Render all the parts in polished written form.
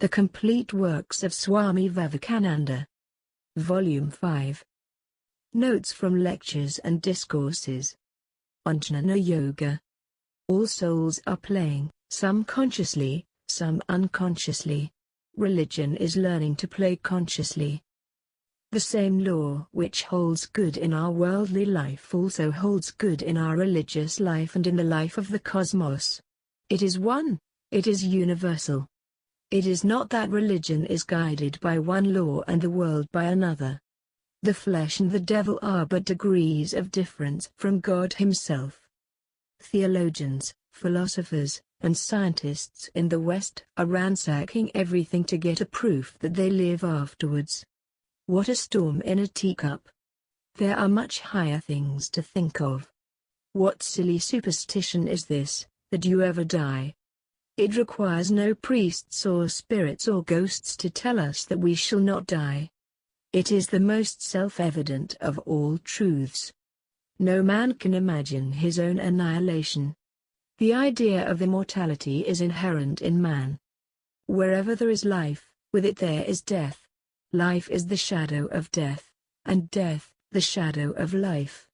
The Complete Works of Swami Vivekananda. Volume 5. Notes from Lectures and Discourses. On Jnana Yoga. All souls are playing, some consciously, some unconsciously. Religion is learning to play consciously. The same law which holds good in our worldly life also holds good in our religious life and in the life of the cosmos. It is one, it is universal. It is not that religion is guided by one law and the world by another. The flesh and the devil are but degrees of difference from God Himself. Theologians, philosophers, and scientists in the West are ransacking everything to get a proof that they live afterwards. What a storm in a teacup! There are much higher things to think of. What silly superstition is this, that you ever die? It requires no priests or spirits or ghosts to tell us that we shall not die. It is the most self-evident of all truths. No man can imagine his own annihilation. The idea of immortality is inherent in man. Wherever there is life, with it there is death. Life is the shadow of death, and death, the shadow of life.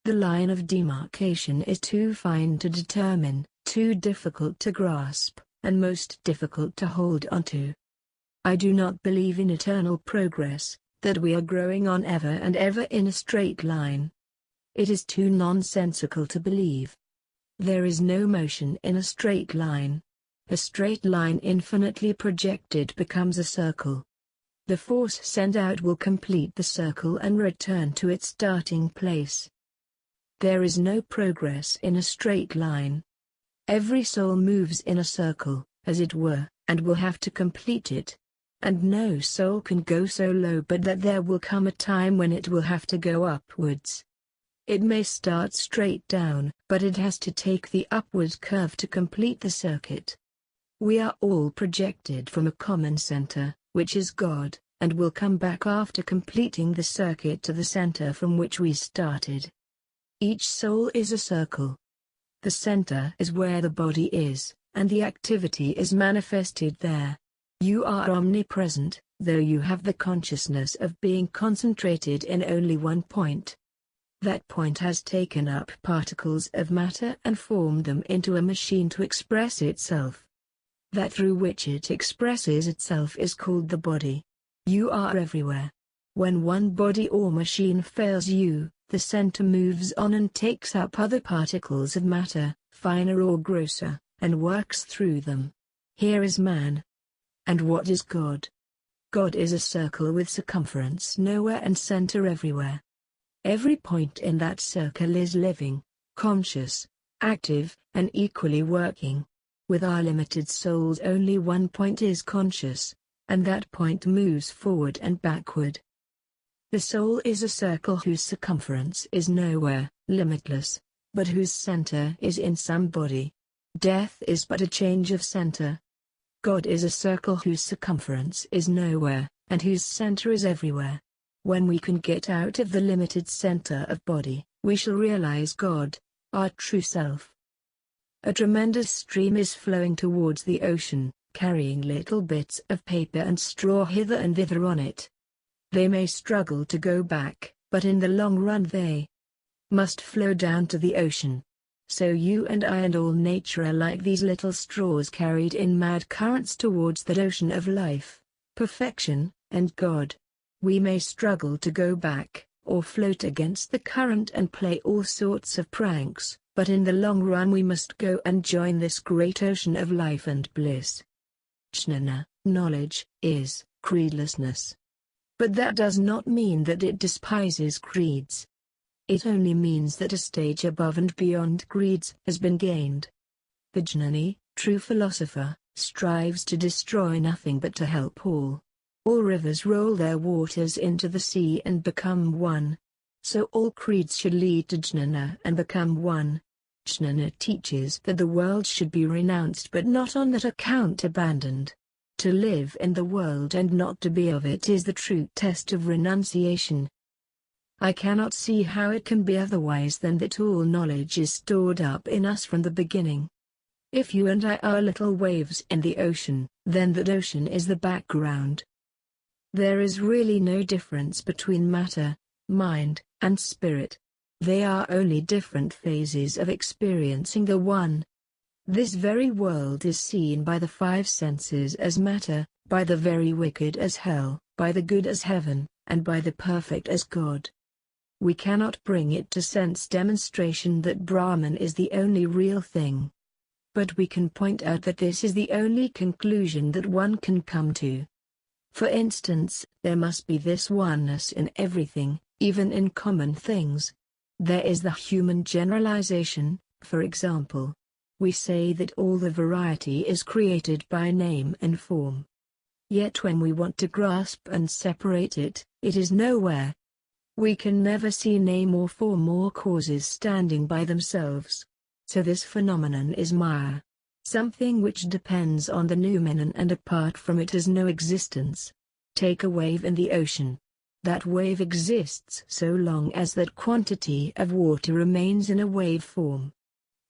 The line of demarcation is too fine to determine, too difficult to grasp, and most difficult to hold onto. I do not believe in eternal progress, that we are growing on ever and ever in a straight line. It is too nonsensical to believe. There is no motion in a straight line. A straight line infinitely projected becomes a circle. The force sent out will complete the circle and return to its starting place. There is no progress in a straight line. Every soul moves in a circle, as it were, and will have to complete it. And no soul can go so low but that there will come a time when it will have to go upwards. It may start straight down, but it has to take the upward curve to complete the circuit. We are all projected from a common center, which is God, and will come back after completing the circuit to the center from which we started. Each soul is a circle. The center is where the body is, and the activity is manifested there. You are omnipresent, though you have the consciousness of being concentrated in only one point. That point has taken up particles of matter and formed them into a machine to express itself. That through which it expresses itself is called the body. You are everywhere. When one body or machine fails you, the center moves on and takes up other particles of matter, finer or grosser, and works through them. Here is man. And what is God? God is a circle with circumference nowhere and center everywhere. Every point in that circle is living, conscious, active, and equally working. With our limited souls only one point is conscious, and that point moves forward and backward. The soul is a circle whose circumference is nowhere, limitless, but whose center is in somebody. Death is but a change of center. God is a circle whose circumference is nowhere, and whose center is everywhere. When we can get out of the limited center of body, we shall realize God, our true self. A tremendous stream is flowing towards the ocean, carrying little bits of paper and straw hither and thither on it. They may struggle to go back, but in the long run they must flow down to the ocean. So you and I and all nature are like these little straws carried in mad currents towards that ocean of life, perfection, and God. We may struggle to go back, or float against the current and play all sorts of pranks, but in the long run we must go and join this great ocean of life and bliss. Jnana, knowledge, is creedlessness. But that does not mean that it despises creeds. It only means that a stage above and beyond creeds has been gained. The Jnani, true philosopher, strives to destroy nothing but to help all. All rivers roll their waters into the sea and become one. So all creeds should lead to Jnana and become one. Jnana teaches that the world should be renounced but not on that account abandoned. To live in the world and not to be of it is the true test of renunciation. I cannot see how it can be otherwise than that all knowledge is stored up in us from the beginning. If you and I are little waves in the ocean, then that ocean is the background. There is really no difference between matter, mind, and spirit. They are only different phases of experiencing the one. This very world is seen by the five senses as matter, by the very wicked as hell, by the good as heaven, and by the perfect as God. We cannot bring it to sense demonstration that Brahman is the only real thing. But we can point out that this is the only conclusion that one can come to. For instance, there must be this oneness in everything, even in common things. There is the human generalization, for example. We say that all the variety is created by name and form. Yet when we want to grasp and separate it, it is nowhere. We can never see name or form or causes standing by themselves. So this phenomenon is Mâyâ, something which depends on the noumenon, and apart from it has no existence. Take a wave in the ocean. That wave exists so long as that quantity of water remains in a wave form.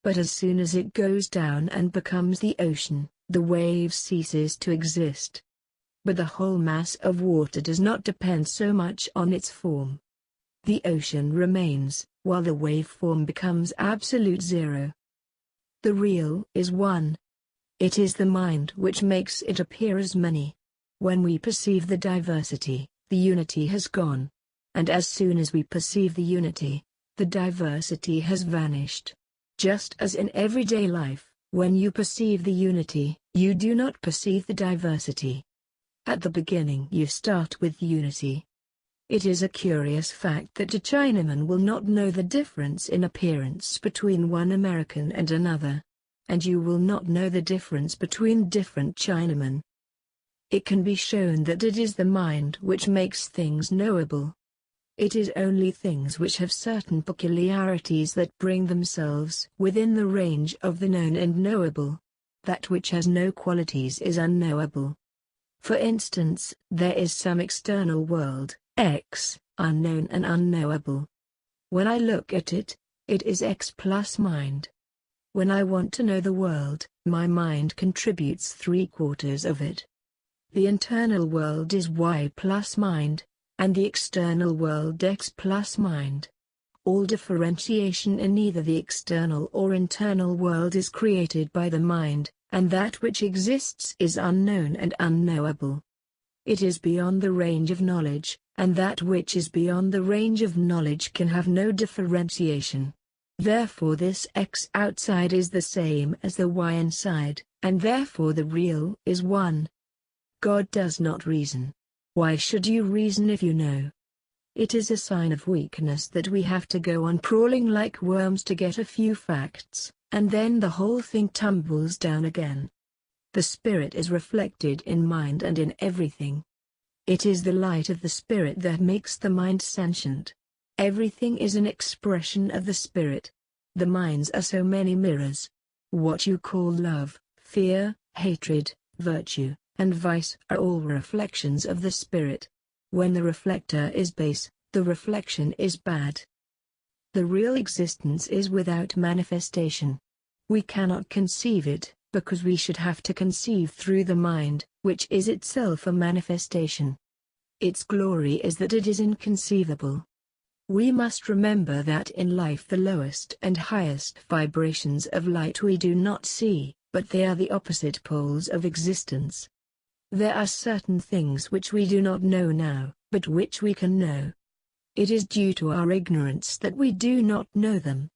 But as soon as it goes down and becomes the ocean, the wave ceases to exist. But the whole mass of water does not depend so much on its form. The ocean remains, while the wave form becomes absolute zero. The real is one. It is the mind which makes it appear as many. When we perceive the diversity, the unity has gone. And as soon as we perceive the unity, the diversity has vanished. Just as in everyday life, when you perceive the unity, you do not perceive the diversity. At the beginning you start with unity. It is a curious fact that a Chinaman will not know the difference in appearance between one American and another. And you will not know the difference between different Chinamen. It can be shown that it is the mind which makes things knowable. It is only things which have certain peculiarities that bring themselves within the range of the known and knowable. That which has no qualities is unknowable. For instance, there is some external world, X, unknown and unknowable. When I look at it, it is X plus mind. When I want to know the world, my mind contributes 3/4 of it. The internal world is Y plus mind, and the external world X plus mind. All differentiation in either the external or internal world is created by the mind, and that which exists is unknown and unknowable. It is beyond the range of knowledge, and that which is beyond the range of knowledge can have no differentiation. Therefore this X outside is the same as the Y inside, and therefore the real is one. God does not reason. Why should you reason if you know? It is a sign of weakness that we have to go on crawling like worms to get a few facts, and then the whole thing tumbles down again. The spirit is reflected in mind and in everything. It is the light of the spirit that makes the mind sentient. Everything is an expression of the spirit. The minds are so many mirrors. What you call love, fear, hatred, virtue, and vice are all reflections of the spirit. When the reflector is base, the reflection is bad. The real existence is without manifestation. We cannot conceive it, because we should have to conceive through the mind, which is itself a manifestation. Its glory is that it is inconceivable. We must remember that in life the lowest and highest vibrations of light we do not see, but they are the opposite poles of existence. There are certain things which we do not know now, but which we can know. It is due to our ignorance that we do not know them.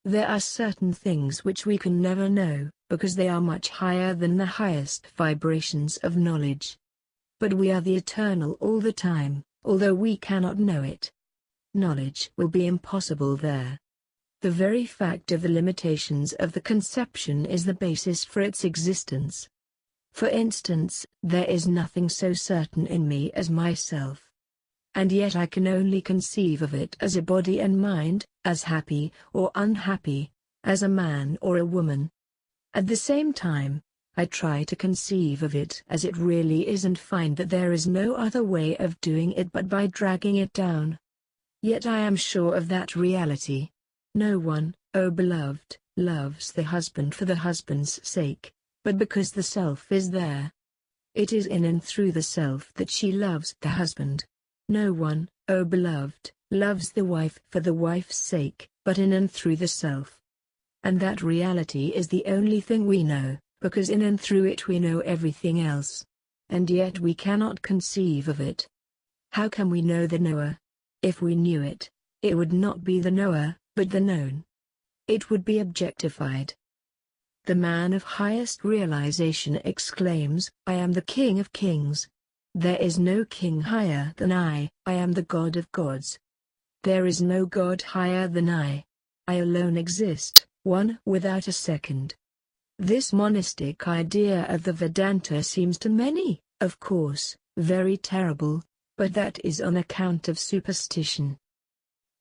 There are certain things which we can never know, because they are much higher than the highest vibrations of knowledge. But we are the eternal all the time, although we cannot know it. Knowledge will be impossible there. The very fact of the limitations of the conception is the basis for its existence. For instance, there is nothing so certain in me as myself. And yet I can only conceive of it as a body and mind, as happy or unhappy, as a man or a woman. At the same time, I try to conceive of it as it really is and find that there is no other way of doing it but by dragging it down. Yet I am sure of that reality. No one, O beloved, loves the husband for the husband's sake, but because the self is there. It is in and through the self that she loves the husband. No one, O beloved, loves the wife for the wife's sake, but in and through the self. And that reality is the only thing we know, because in and through it we know everything else. And yet we cannot conceive of it. How can we know the knower? If we knew it, it would not be the knower, but the known. It would be objectified. The man of highest realization exclaims, I am the King of Kings. There is no king higher than I am the God of gods. There is no God higher than I alone exist, one without a second. This monistic idea of the Vedanta seems to many, of course, very terrible, but that is on account of superstition.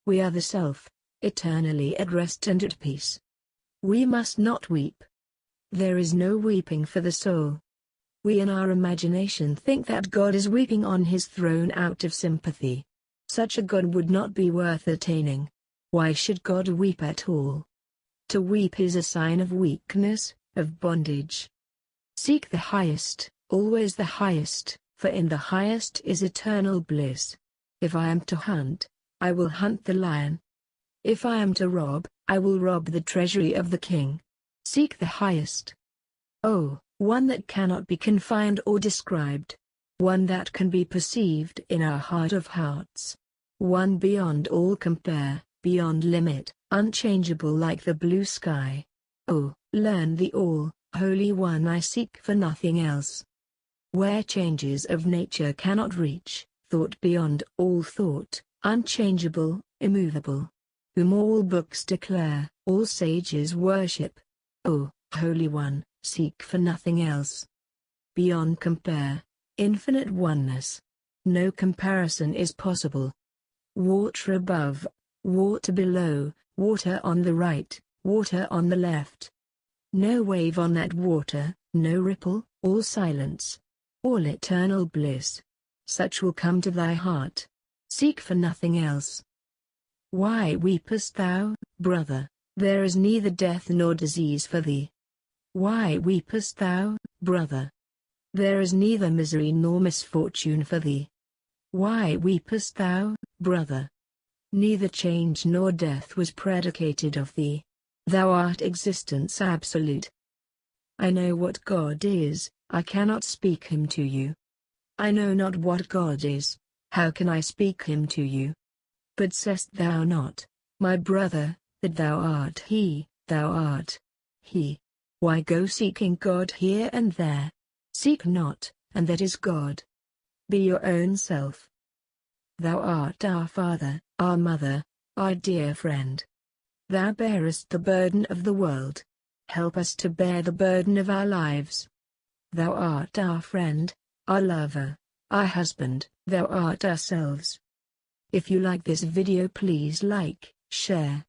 We are the self, eternally at rest and at peace. We must not weep. There is no weeping for the soul. We in our imagination think that God is weeping on his throne out of sympathy. Such a God would not be worth attaining. Why should God weep at all? To weep is a sign of weakness, of bondage. Seek the highest, always the highest, for in the highest is eternal bliss. If I am to hunt, I will hunt the lion. If I am to rob, I will rob the treasury of the king. Seek the highest. Oh, one that cannot be confined or described. One that can be perceived in our heart of hearts. One beyond all compare, beyond limit, unchangeable like the blue sky. Oh, learn the all, Holy One, I seek for nothing else. Where changes of nature cannot reach, thought beyond all thought, unchangeable, immovable. Whom all books declare, all sages worship. O, Holy One, seek for nothing else. Beyond compare, infinite oneness. No comparison is possible. Water above, water below, water on the right, water on the left. No wave on that water, no ripple, all silence. All eternal bliss. Such will come to thy heart. Seek for nothing else. Why weepest thou, brother? There is neither death nor disease for thee. Why weepest thou, brother? There is neither misery nor misfortune for thee. Why weepest thou, brother? Neither change nor death was predicated of thee. Thou art existence absolute. I know what God is, I cannot speak him to you. I know not what God is, how can I speak him to you? But sayest thou not, my brother, that thou art he, thou art he? Why go seeking God here and there? Seek not, and that is God. Be your own self. Thou art our father, our mother, our dear friend. Thou bearest the burden of the world. Help us to bear the burden of our lives. Thou art our friend, our lover, our husband, thou art ourselves. If you like this video, please like, share,